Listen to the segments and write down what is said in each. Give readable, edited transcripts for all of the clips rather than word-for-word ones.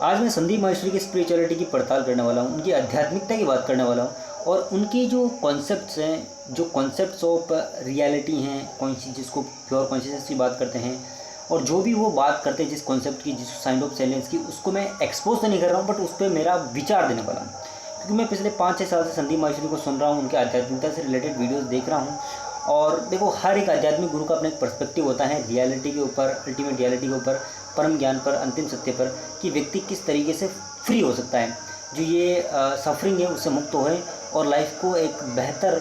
आज मैं संदीप माहेश्वरी की स्पिरिचुअलिटी की पड़ताल करने वाला हूँ, उनकी आध्यात्मिकता की बात करने वाला हूँ और उनके जो कॉन्सेप्ट्स हैं, जो कॉन्सेप्ट्स ऑफ रियलिटी हैं, जिसको प्योर कॉन्शियसनेस की बात करते हैं, और जो भी वो बात करते हैं जिस कॉन्सेप्ट की, जिस साइंड ऑफ साइलेंस की, उसको मैं एक्सपोज तो नहीं कर रहा हूँ, बट उस पर मेरा विचार देने वाला हूँ। क्योंकि मैं पिछले 5-6 साल से संदीप माहेश्वरी को सुन रहा हूँ, उनके आध्यात्मिकता से रिलेटेड वीडियोज़ देख रहा हूँ। और देखो, हर एक आध्यात्मिक गुरु का अपना एक पर्सपेक्टिव होता है रियलिटी के ऊपर, अल्टीमेट रियलिटी के ऊपर, परम ज्ञान पर, अंतिम सत्य पर, कि व्यक्ति किस तरीके से फ्री हो सकता है, जो ये सफरिंग है उससे मुक्त होए और लाइफ को एक बेहतर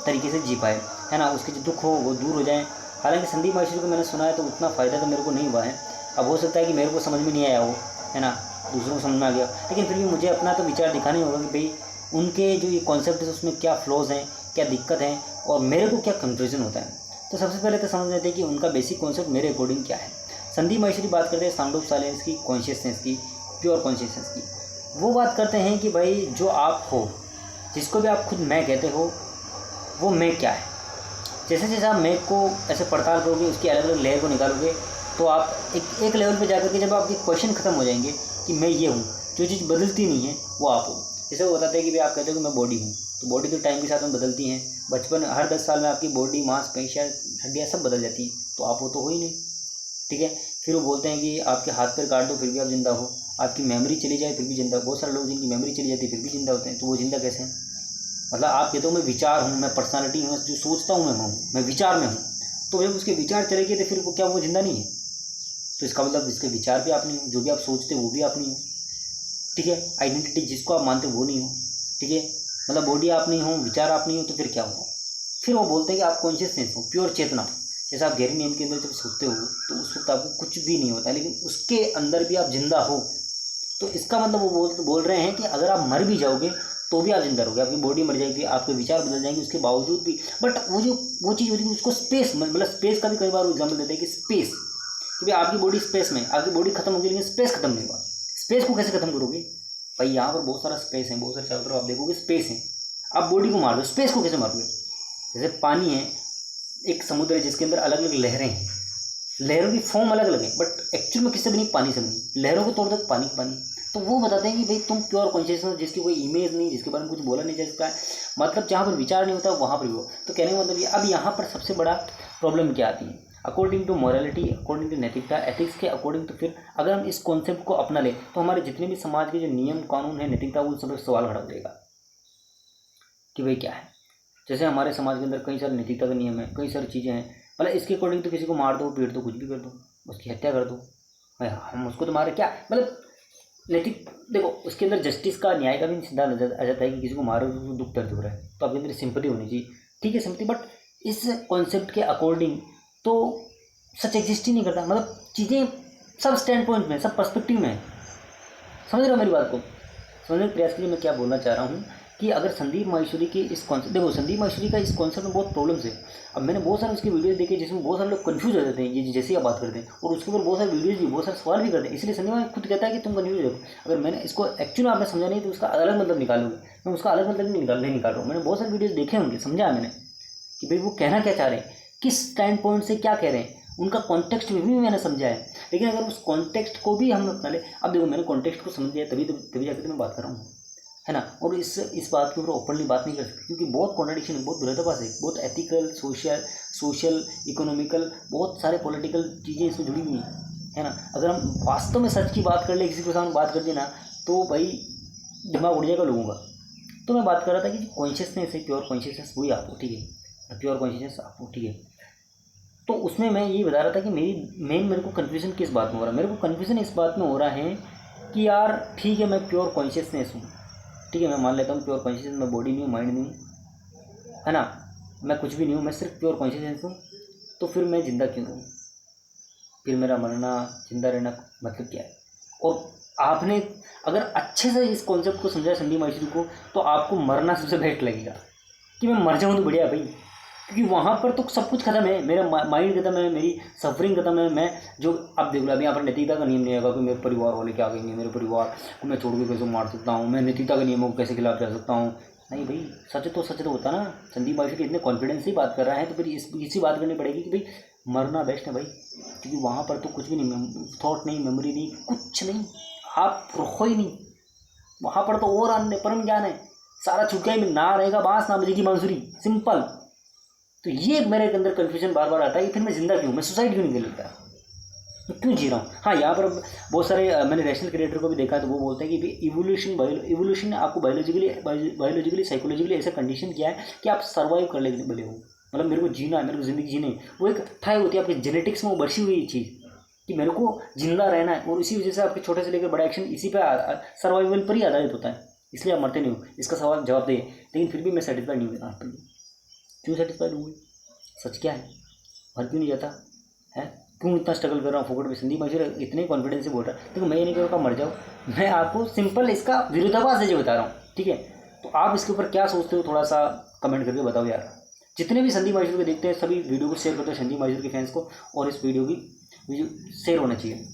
तरीके से जी पाए, है ना। उसके जो दुख हो वो दूर हो जाए। हालांकि संदीप माहेश्वरी को मैंने सुना है तो उतना फ़ायदा तो मेरे को नहीं हुआ है। अब हो सकता है कि मेरे को समझ में नहीं आया हो, है ना, दूसरों को समझ में आ गया, लेकिन फिर भी मुझे अपना तो विचार दिखाना ही होगा कि भाई उनके जो ये कॉन्सेप्ट है उसमें क्या फ्लॉज हैं, क्या दिक्कत है और मेरे को क्या कन्फ्यूज़न होता है। तो सबसे पहले तो समझ लेते हैं कि उनका बेसिक कॉन्सेप्ट मेरे अकॉर्डिंग क्या है। संदीप माहेश्वरी बात करते हैं साउंड ऑफ साइलेंस की, कॉन्शियसनेस की, प्योर कॉन्शियसनेस की। वो बात करते हैं कि भाई जो आप हो, जिसको भी आप खुद मैं कहते हो, वो मैं क्या है। जैसे जैसे आप मैं को ऐसे पड़ताल करोगे, उसकी अलग अलग लेयर को निकालोगे, तो आप एक लेवल पे जाकर के जब आपके क्वेश्चन खत्म हो जाएंगे कि मैं ये हूँ, जो चीज़ बदलती नहीं है वो आप हो। जैसे वो बताते हैं कि भाई आप कहते हो कि मैं बॉडी हूँ, तो बॉडी तो टाइम के साथ में बदलती हैं। बचपन हर 10 साल में आपकी बॉडी, मांस, पेशियाँ, हड्डियाँ सब बदल जाती हैं, तो आप वो तो हो ही नहीं, ठीक है। फिर वो बोलते हैं कि आपके हाथ पैर काट दो फिर भी आप जिंदा हो, आपकी मेमोरी चली जाए फिर भी जिंदा। बहुत सारे लोग जिनकी मेमोरी चली जाती है फिर भी जिंदा होते हैं, तो वो जिंदा कैसे हैं। मतलब आप कहते हो मैं विचार हूँ, मैं पर्सनालिटी हूँ, जो सोचता हूँ मैं विचार में हूँ, तो जब उसके विचार चले गए तो फिर वो क्या वो जिंदा नहीं है। तो इसका मतलब इसके विचार भी आप नहीं हो, जो भी आप सोचते हो वो भी आप नहीं हो, ठीक है। आइडेंटिटी जिसको आप मानते हो वो नहीं हो, ठीक है। मतलब बॉडी आप नहीं हो, विचार आप नहीं हो, तो फिर क्या हो। फिर वो बोलते हैं कि आप कॉन्शियसनेस हो, प्योर चेतना। जैसे आप गहरी नींद के अंदर जब सोते हो तो उस वक्त आपको कुछ भी नहीं होता, लेकिन उसके अंदर भी आप जिंदा हो। तो इसका मतलब वो बोल रहे हैं कि अगर आप मर भी जाओगे तो भी आप जिंदा रहोगे, आपकी बॉडी मर जाएगी, आपके विचार बदल जाएंगे, उसके बावजूद भी। बट वो चीज़ होती है उसको स्पेस, मतलब स्पेस का भी कई बार एग्जाम्पल देते हैं कि स्पेस, कि भाई आपकी बॉडी स्पेस में, आपकी बॉडी खत्म होगी लेकिन स्पेस खत्म नहीं हुआ। स्पेस को कैसे खत्म करोगे भाई, यहाँ पर बहुत सारा स्पेस है, बहुत सारे चारों तरफ आप देखोगे स्पेस है। आप बॉडी को मार दो, स्पेस को कैसे मारोगे। जैसे पानी है, एक समुद्र है जिसके अंदर अलग अलग लहरें हैं, लहरों की फॉर्म अलग अलग है, बट एक्चुअल में किससे बनी, पानी से बनी। लहरों को तोड़ दो पानी पानी। तो वो बताते हैं कि भाई तुम प्योर कॉन्शियसनेस, जिसकी कोई इमेज नहीं, जिसके बारे में कुछ बोला नहीं जा सकता है, मतलब जहाँ पर विचार नहीं होता वहाँ पर भी हो। तो कहने का मतलब ये, अब यहाँ पर सबसे बड़ा प्रॉब्लम क्या आती है, according to morality, according to नैतिकता, एथिक्स के अकॉर्डिंग। तो फिर अगर हम इस कॉन्सेप्ट को अपना लें तो हमारे जितने भी समाज के जो नियम कानून है, नैतिकता, उन सब पर सवाल खड़ा हो जाएगा कि भाई क्या है। जैसे हमारे समाज के अंदर कई सारे नैतिकता के नियम हैं, कई सारी चीज़ें हैं, मतलब इसके अकॉर्डिंग तो किसी को मार दो, पीट दो, कुछ भी कर दो, उसकी हत्या कर दो, भाई हम उसको तो मारे क्या, मतलब नैतिक। देखो उसके अंदर जस्टिस का, न्याय का भी सिद्धांत आ जाता है कि किसी को मारो तो दुख दर्द हो रहा है तो आपके अंदर सिंपैथी होनी चाहिए, ठीक है, सिंपैथी। बट इस कॉन्सेप्ट के अकॉर्डिंग तो सच एग्जिस्ट ही नहीं करता। मतलब चीज़ें सब स्टैंड पॉइंट में, सब पर्सपेक्टिव में है। समझ रहे हो मेरी बात को, समझने के प्रयास के लिए मैं क्या बोलना चाह रहा हूँ कि अगर संदीप माहेश्वरी के इस कॉन्सेप्ट, देखो संदीप माहेश्वरी का इस कॉन्सेप्ट में बहुत प्रॉब्लम्स है। अब मैंने बहुत सारे उसकी वीडियोस देखे जिसमें बहुत सारे लोग कंफ्यूज हो जाते हैं, ये जैसे आप बात करते हैं, और उसके ऊपर बहुत सारे वीडियोस भी, बहुत सारे सवाल भी करते हैं। इसलिए संदीप माहेश्वरी खुद कहता है कि तुम कंफ्यूज हो। अगर मैंने इसको एक्चुअली आपने समझा नहीं तो उसका अलग मतलब निकालोगे, मैं उसका अलग मतलब नहीं निकाल रहा हूँ। मैंने बहुत सारे वीडियोज़ देखे हैं उनके, समझा मैंने कि भाई वो कहना क्या चाह रहे हैं, किस स्टैंड पॉइंट से क्या कह रहे हैं, उनका कॉन्टेक्स्ट भी मैंने समझा है। लेकिन अगर उस कॉन्टेक्स्ट को भी हम अपना ले, अब देखो मैंने कॉन्टेक्स्ट को समझ लिया तभी जाकर तो मैं बात कर रहा हूँ, है ना। और इस बात के ऊपर ओपनली बात नहीं कर सकती क्योंकि बहुत कॉन्ट्रडिक्शन है, बहुत विरोधाभास है, बहुत एथिकल, सोशल, इकोनॉमिकल, बहुत सारे पॉलिटिकल चीज़ें इसमें जुड़ी हुई हैं, है ना। अगर हम वास्तव में सच की बात कर ले, किसी के सामने बात कर दी ना, तो भाई दिमाग उड़ जाएगा लोगों का। तो मैं बात कर रहा था कि कॉन्शियसनेस है, प्योर कॉन्शियसनेस वही आप हो, ठीक है, प्योर कॉन्शियसनेस आप हो, ठीक है। तो उसमें मैं ये बता रहा था कि मेरे को कन्फ्यूज़न किस बात में हो रहा है। मेरे को कन्फ्यूज़न इस बात में हो रहा है कि यार ठीक है मैं प्योर कॉन्शियसनेस हूँ, ठीक है, मैं मान लेता हूँ प्योर कॉन्शियसनेस, मैं बॉडी नहीं हूँ, माइंड नहीं हूँ, है ना, मैं कुछ भी नहीं हूँ, मैं सिर्फ प्योर कॉन्शियसनेस हूँ। तो फिर मैं ज़िंदा क्यों रहूँ, फिर मेरा मरना, जिंदा रहना मतलब क्या है। और आपने अगर अच्छे से इस कॉन्सेप्ट को समझा संदीप माहेश्वरी को, तो आपको मरना सबसे बेस्ट लगेगा कि मैं मर जाऊँ तो बढ़िया भाई, क्योंकि वहाँ पर तो सब कुछ खत्म है, मेरा माइंड खत्म है, मेरी सफरिंग खत्म है। मैं जो अब देख लो, अभी यहाँ पर नैतिकता का नियम नहीं आएगा कि मेरे परिवार वाले क्या कहेंगे, मेरे परिवार को मैं छोड़ के कैसे मार सकता हूँ, मैं नैतिकता के नियमों को कैसे खिलाफ जा सकता हूँ। नहीं भाई, सच तो होता ना। संदीप माहेश्वरी इतने कॉन्फिडेंस से बात कर रहा है तो फिर इसी बात करनी पड़ेगी कि भाई मरना बेस्ट है भाई, क्योंकि वहाँ पर तो कुछ भी नहीं, थॉट नहीं, मेमोरी नहीं, कुछ नहीं, आप रखो ही नहीं, वहाँ पर तो और अन्य परम ज्ञान है, सारा छुटकाई में ना रहेगा बांस ना बजेगी बांसुरी, सिंपल। तो ये मेरे अंदर कन्फ्यूजन बार बार आता है कि फिर मैं जिंदा क्यों, मैं सुसाइड क्यों नहीं कर लेता, मैं क्यों जी रहा हूँ। हाँ, यहाँ पर बहुत सारे मैंने रैशनल क्रिएटर को भी देखा, तो वो बोलते हैं कि इवोल्यूशन ने आपको बायोलॉजिकली साइकोलॉजिकली ऐसा कंडीशन किया है कि आप सर्वाइव कर ले बने हो, मतलब मेरे को जीना है, मेरे को ज़िंदगी जीनी है, वो एक ठाई होती है आपकी जेनेटिक्स में, वो बसी हुई चीज़ कि मेरे को जिंदा रहना है। और इसी वजह से आपके छोटे से लेकर बड़ा एक्शन इसी पे सर्वाइवल पर ही आधारित होता है, इसलिए आप मरते नहीं हो। इसका सवाल जवाब दे, लेकिन फिर भी मैं सेटिस्फाइड नहीं हुआ। क्यों सेटिस्फाइड हुई, सच क्या है, मर क्यों नहीं जाता है, क्यों इतना स्ट्रगल कर रहा हूँ फोकट में। संदीप माहेश्वरी इतने कॉन्फिडेंस से बोल रहा है, देखो मैं ये नहीं कह रहा मर जाओ, मैं आपको सिंपल इसका विरोधाभास जो बता रहा हूँ, ठीक है। तो आप इसके ऊपर क्या सोचते हो, थोड़ा सा कमेंट करके बताओ यार। जितने भी संदीप माहेश्वरी को देखते हैं सभी वीडियो को शेयर करते हैं संदीप माहेश्वरी के फैंस को, और इस वीडियो की शेयर होना चाहिए।